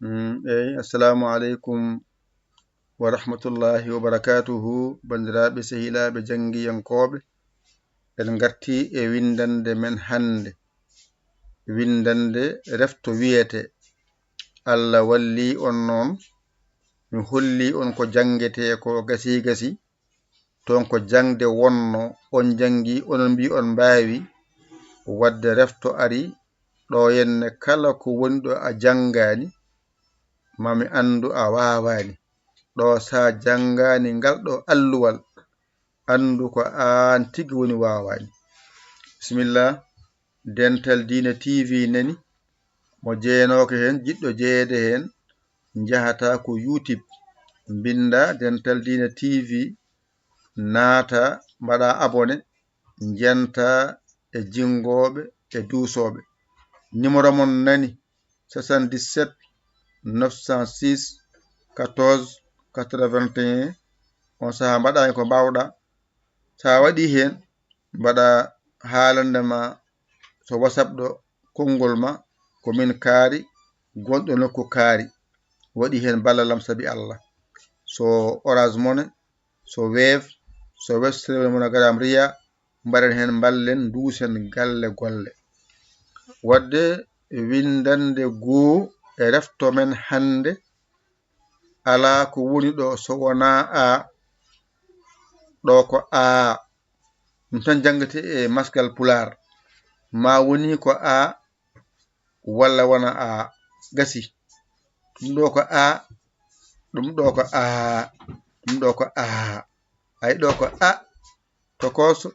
assalamu alaikum wa rahmatullahi wa barakatuhu. Bandiraɓe sehilaɓe jangiyankoɓe, en garti e windande men hande. Windande refto wiyete Allah walli on noon mi holli on ko jangete ko gasi gasi ton ko jangde wonno on jangi onon mbi on mbawi wadde refto ari ɗo henne kala ko woni ɗo a jangani mami andu a wawani ɗo sa jangani ngal ɗo alluwal andu ko an tigi woni wawani. Bismillah. Dental Dina TV nani mo jeenoke hen jiɗɗo jeede hen jahata ko YouTube binda Dental Dina TV naata mbaɗa abonné jenta e jingoɓe e duusoɓe. Numéro mon nani 77 906 14 81. on saha mbaɗani ko mbawɗa. Sa waɗi hen mbaɗa haalande ma so WhatsApp ɗo konngol ma ko min kaari gonɗo nokku kaari waɗi hen ballalam sabi Allah. So Orange Money, so Wave, so Western Monogram Ria mbaɗen hen ballen duusen galle golle. Wadde windande goo e refto men hande ala ko woni ɗo so wona a ɗo ko a ɗum tan jangate e masgal pular ma woni ko a walla wona a gasi ɗum ɗo ko a ɗum ɗo ko a ɗum ɗo ko a ay ɗo ko a tokoso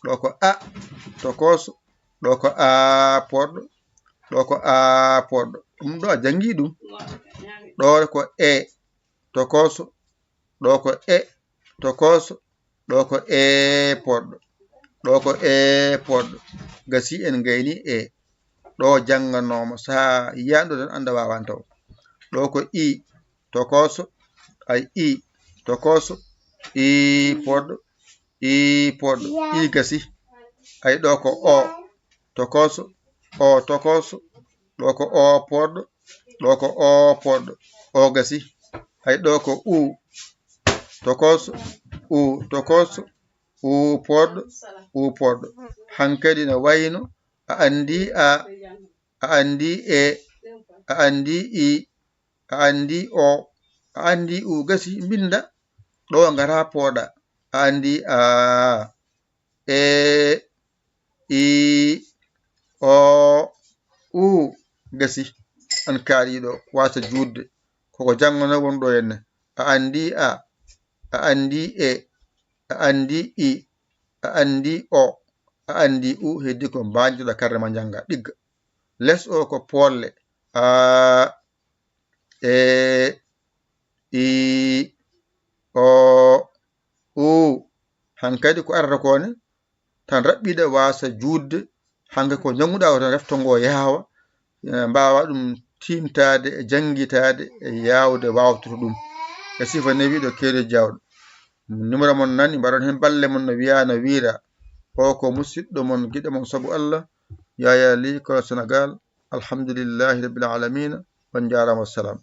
ɗo ko a tokoso ɗo ko a poɗɗo ɗo ko a poɗɗo ɗum ɗo a jangi ɗum ɗo ko e tokoso ɗo ko e tokoso ɗo ko e poɗɗo ɗo ko e poɗɗo gasi en gayni e ɗo janganoma sa yiyanɗo tan anda wawan taw ɗo ko i tokoso ay i tokoso i poɗɗo i gasi ay ɗo ko o tokoso o tokoso ɗo ko o poɗɗo ɗo ko o poɗɗo o gasi ay ɗo ko u tokoso u tokoso u poɗɗo hankadi no wayno a andi a andi e a andi i a andi o a andi u gasi binda ɗo ngara pooɗa a andi a e i o u gasi an kaariɗo wasa judde koko jangono wonɗo henne a andi a andi e a andi i a andi o a andi u heddi ko mbanjoɗa karre ma janga ɗigga les o ko polle a e i o u hankadi ko arata kone tan raɓɓiɗa wasa judde hanke ko janguɗa o tan reftongo yawa mbawa ɗum timtade e jangguitade e yawde wawtude ɗum e sifa newi ɗo keeri jawɗo. Numéro mon nani mbaɗon hen balle mon no wiya no wiira o ko musidɗo mon guiɗo mon saabu Allah Yaya Ly ko Sénégal. Alhamdulillahi rabbil alamina on jarama. Wassalam.